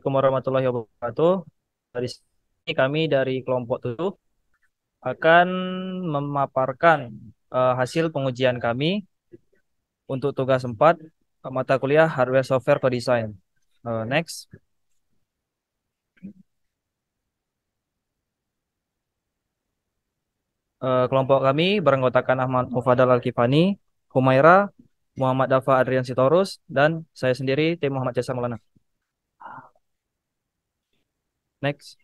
Assalamualaikum warahmatullahi wabarakatuh. Dari sini kami dari kelompok 7 akan memaparkan hasil pengujian kami untuk tugas 4 mata kuliah Hardware Software Co-Design. Next. Kelompok kami beranggotakan Ahmad Mufadal Al-Kifani, Humaira, Muhammad Dafa Adrian Sitorus, dan saya sendiri Tim Muhammad Jasa Maulana. Next.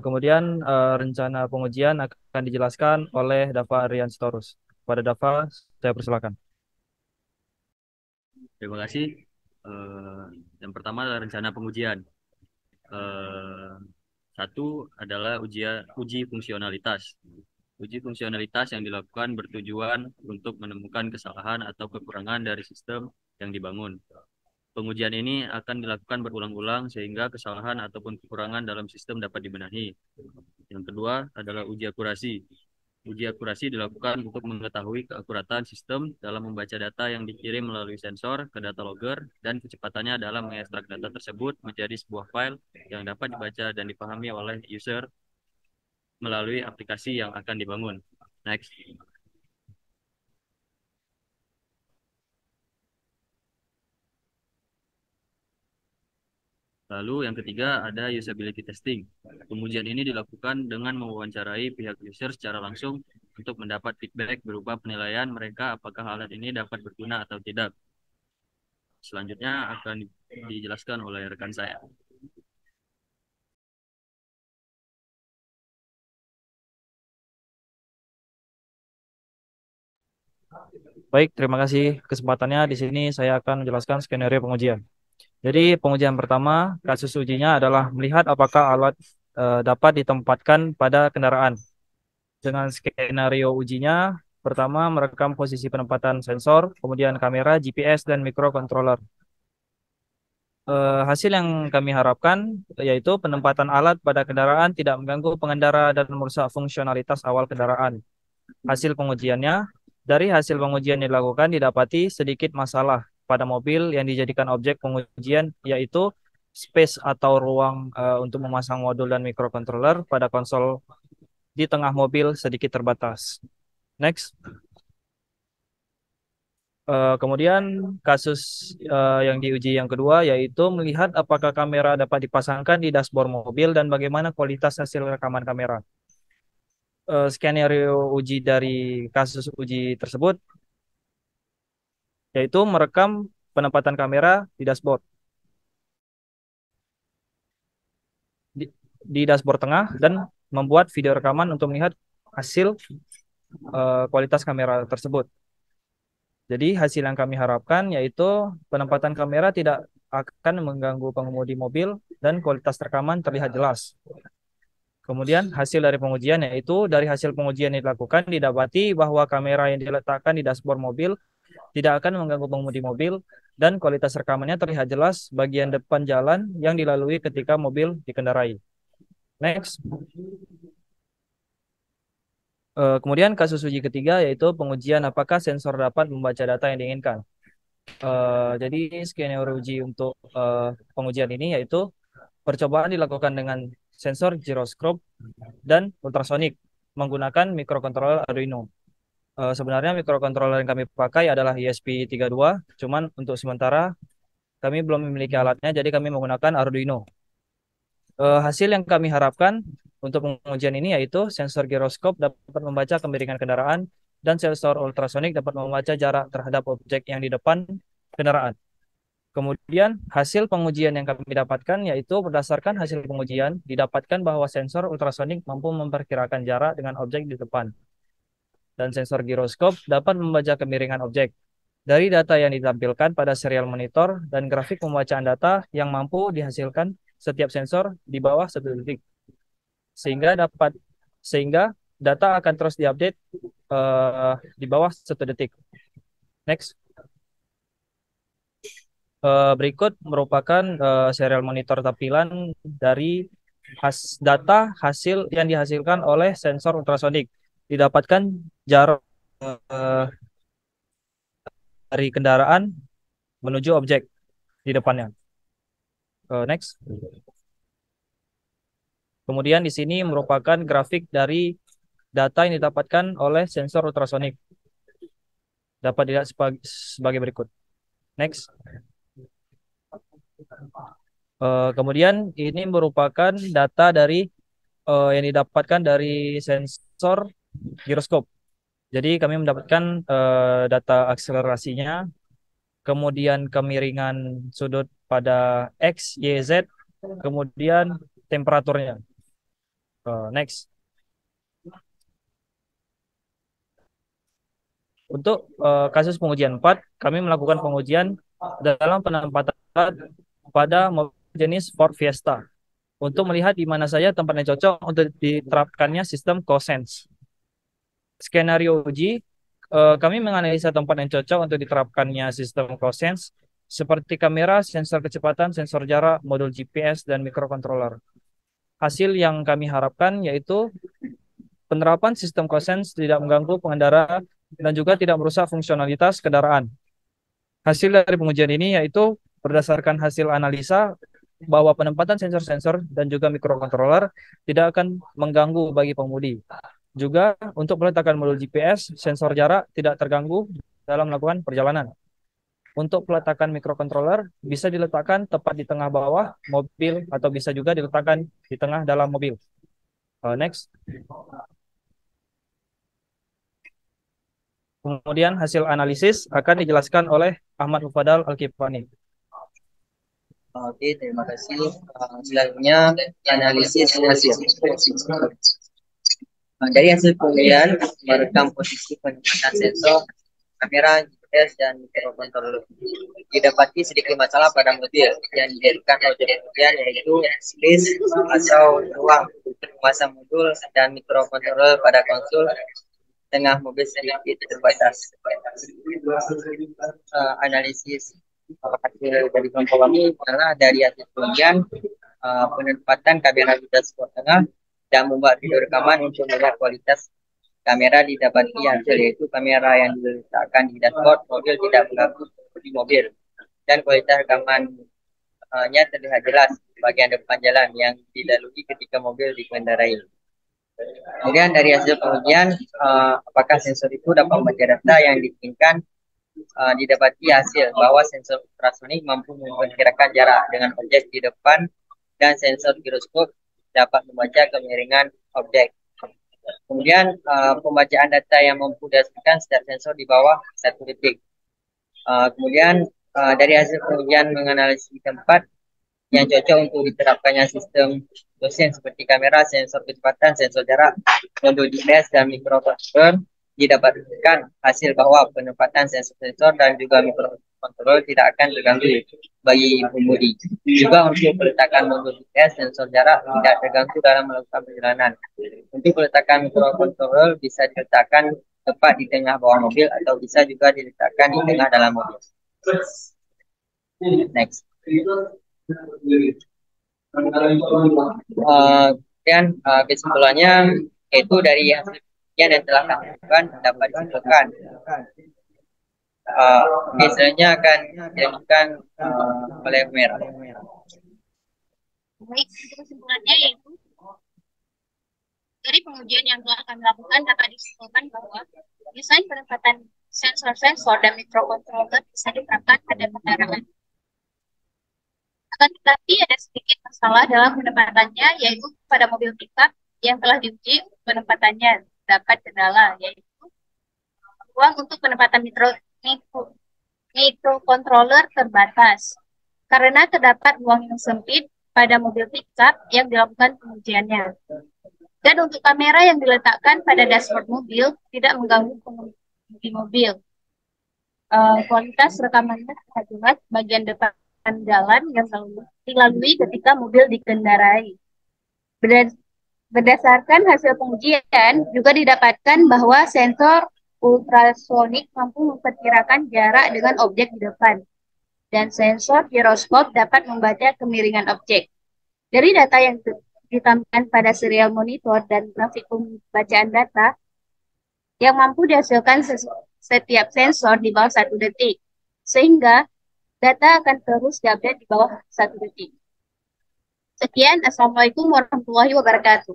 Kemudian rencana pengujian akan dijelaskan oleh Dafa Adrian Sitorus. Pada Dafa, saya persilakan. Terima kasih. Eh, yang pertama adalah rencana pengujian. Eh, Satu adalah uji fungsionalitas. Uji fungsionalitas yang dilakukan bertujuan untuk menemukan kesalahan atau kekurangan dari sistem yang dibangun. Pengujian ini akan dilakukan berulang-ulang sehingga kesalahan ataupun kekurangan dalam sistem dapat dibenahi. Yang kedua adalah uji akurasi. Uji akurasi dilakukan untuk mengetahui keakuratan sistem dalam membaca data yang dikirim melalui sensor ke data logger dan kecepatannya dalam mengekstrak data tersebut menjadi sebuah file yang dapat dibaca dan dipahami oleh user melalui aplikasi yang akan dibangun. Next. Lalu yang ketiga ada usability testing. Pengujian ini dilakukan dengan mewawancarai pihak user secara langsung untuk mendapat feedback berupa penilaian mereka apakah alat ini dapat berguna atau tidak. Selanjutnya akan dijelaskan oleh rekan saya. Baik, terima kasih kesempatannya. Di sini saya akan menjelaskan skenario pengujian. Jadi pengujian pertama, kasus ujinya adalah melihat apakah alat dapat ditempatkan pada kendaraan. Dengan skenario ujinya, pertama merekam posisi penempatan sensor, kemudian kamera, GPS, dan microcontroller. Hasil yang kami harapkan yaitu penempatan alat pada kendaraan tidak mengganggu pengendara dan merusak fungsionalitas awal kendaraan. Hasil pengujiannya, dari hasil pengujian yang dilakukan didapati sedikit masalah pada mobil yang dijadikan objek pengujian, yaitu space atau ruang untuk memasang modul dan microcontroller pada konsol di tengah mobil sedikit terbatas. Next. Kemudian kasus yang diuji yang kedua yaitu melihat apakah kamera dapat dipasangkan di dashboard mobil dan bagaimana kualitas hasil rekaman kamera. Skenario uji dari kasus uji tersebut yaitu merekam penempatan kamera di dashboard di, di dashboard tengah dan membuat video rekaman untuk melihat hasil kualitas kamera tersebut. Jadi hasil yang kami harapkan yaitu penempatan kamera tidak akan mengganggu pengemudi mobil dan kualitas rekaman terlihat jelas. Kemudian hasil dari pengujian yaitu dari hasil pengujian yang dilakukan didapati bahwa kamera yang diletakkan di dashboard mobil tidak akan mengganggu pengemudi mobil dan kualitas rekamannya terlihat jelas bagian depan jalan yang dilalui ketika mobil dikendarai. Next. Kemudian kasus uji ketiga yaitu pengujian apakah sensor dapat membaca data yang diinginkan. Jadi skenario uji untuk pengujian ini yaitu percobaan dilakukan dengan sensor gyroscope dan ultrasonik menggunakan microcontroller Arduino. Sebenarnya microcontroller yang kami pakai adalah ESP32, cuman untuk sementara kami belum memiliki alatnya, jadi kami menggunakan Arduino. Hasil yang kami harapkan untuk pengujian ini yaitu sensor gyroscope dapat membaca kemiringan kendaraan dan sensor ultrasonik dapat membaca jarak terhadap objek yang di depan kendaraan. Kemudian hasil pengujian yang kami dapatkan yaitu berdasarkan hasil pengujian didapatkan bahwa sensor ultrasonik mampu memperkirakan jarak dengan objek di depan dan sensor giroskop dapat membaca kemiringan objek. Dari data yang ditampilkan pada serial monitor dan grafik pembacaan data yang mampu dihasilkan setiap sensor di bawah 1 detik. Sehingga sehingga data akan terus diupdate di bawah 1 detik. Next. Berikut merupakan serial monitor tampilan dari data hasil yang dihasilkan oleh sensor ultrasonik. Didapatkan jarak eh, dari kendaraan menuju objek di depannya. Next. Kemudian di sini merupakan grafik dari data yang didapatkan oleh sensor ultrasonik. Dapat dilihat sebagai berikut. Next. Kemudian ini merupakan data dari yang didapatkan dari sensor giroskop. Jadi kami mendapatkan data akselerasinya, kemudian kemiringan sudut pada X, Y, Z, kemudian temperaturnya. Next. Untuk kasus pengujian 4, kami melakukan pengujian dalam penempatan pada mobil jenis Ford Fiesta untuk melihat di mana saja tempat yang cocok untuk diterapkannya sistem CoSense. Skenario uji, kami menganalisa tempat yang cocok untuk diterapkannya sistem CoSense seperti kamera, sensor kecepatan, sensor jarak, modul GPS, dan microcontroller. Hasil yang kami harapkan yaitu penerapan sistem CoSense tidak mengganggu pengendara dan juga tidak merusak fungsionalitas kendaraan. Hasil dari pengujian ini yaitu berdasarkan hasil analisa bahwa penempatan sensor-sensor dan juga microcontroller tidak akan mengganggu bagi pengemudi. Juga untuk peletakan modul GPS, sensor jarak tidak terganggu dalam melakukan perjalanan. Untuk peletakan microcontroller bisa diletakkan tepat di tengah bawah mobil atau bisa juga diletakkan di tengah dalam mobil. Next. Kemudian hasil analisis akan dijelaskan oleh Ahmad Mufadal Al-Kifani. Oke, terima kasih. Selanjutnya analisis hasil. Dari hasil pengujian merekam posisi penempatan sensor, kamera, GPS, dan microcontroller. Didapati sedikit masalah pada mobil yang dijadikan objek pengujian yaitu space atau ruang memasang modul dan microcontroller pada konsol tengah mobil sedikit terbatas. Analisis hasil dari kelompok kami adalah dari hasil pengujian penempatan kamera di dashboard tengah dan membuat video rekaman untuk melihat kualitas kamera didapati hasil yaitu kamera yang diletakkan di dashboard mobil tidak mengganggu di mobil dan kualitas rekamannya terlihat jelas bagian depan jalan yang dilalui ketika mobil dikendarai. Kemudian dari hasil pengujian apakah sensor itu dapat membaca data yang diinginkan, didapati hasil bahwa sensor ultrasonik mampu memperkirakan jarak dengan objek di depan dan sensor giroskop dapat membaca kemiringan objek. Kemudian pembacaan data yang mampu dihasilkan setiap sensor di bawah 1 detik. Kemudian dari hasil pengujian menganalisis tempat yang cocok untuk diterapkannya sistem dosen seperti kamera, sensor kecepatan, sensor jarak, modul GPS, dan microcontroller, didapatkan hasil bahwa penempatan sensor-sensor dan juga microcontroller tidak akan terganggu bagi pengemudi. Juga untuk peletakan modul GPS, sensor jarak tidak terganggu dalam melakukan perjalanan. Untuk peletakan microcontroller bisa diletakkan tepat di tengah bawah mobil atau bisa juga diletakkan di tengah dalam mobil. Next. Dan kesimpulannya itu dari hasil yang telah kami lakukan dapat disimpulkan. Misalnya akan dilanjutkan oleh Mer. Baik, kesimpulannya yaitu dari pengujian yang telah kami lakukan dapat disimpulkan bahwa desain penempatan sensor-sensor dan microcontroller bisa diterapkan pada kendaraan. Akan tetapi ada sedikit masalah dalam penempatannya, yaitu pada mobil pickup yang telah diuji penempatannya dapat kendala, yaitu ruang untuk penempatan microcontroller terbatas karena terdapat ruang yang sempit pada mobil pickup yang dilakukan pengujiannya. Dan untuk kamera yang diletakkan pada dashboard mobil tidak mengganggu pengemudi mobil. Kualitas rekamannya sangat jelas bagian depan jalan yang dilalui ketika mobil dikendarai. Berdasarkan hasil pengujian, juga didapatkan bahwa sensor ultrasonik mampu memperkirakan jarak dengan objek di depan, dan sensor giroskop dapat membaca kemiringan objek. Dari data yang ditampilkan pada serial monitor dan grafik pembacaan data, yang mampu dihasilkan setiap sensor di bawah 1 detik, sehingga data akan terus diupdate di bawah 1 detik. Sekian, Assalamualaikum warahmatullahi wabarakatuh.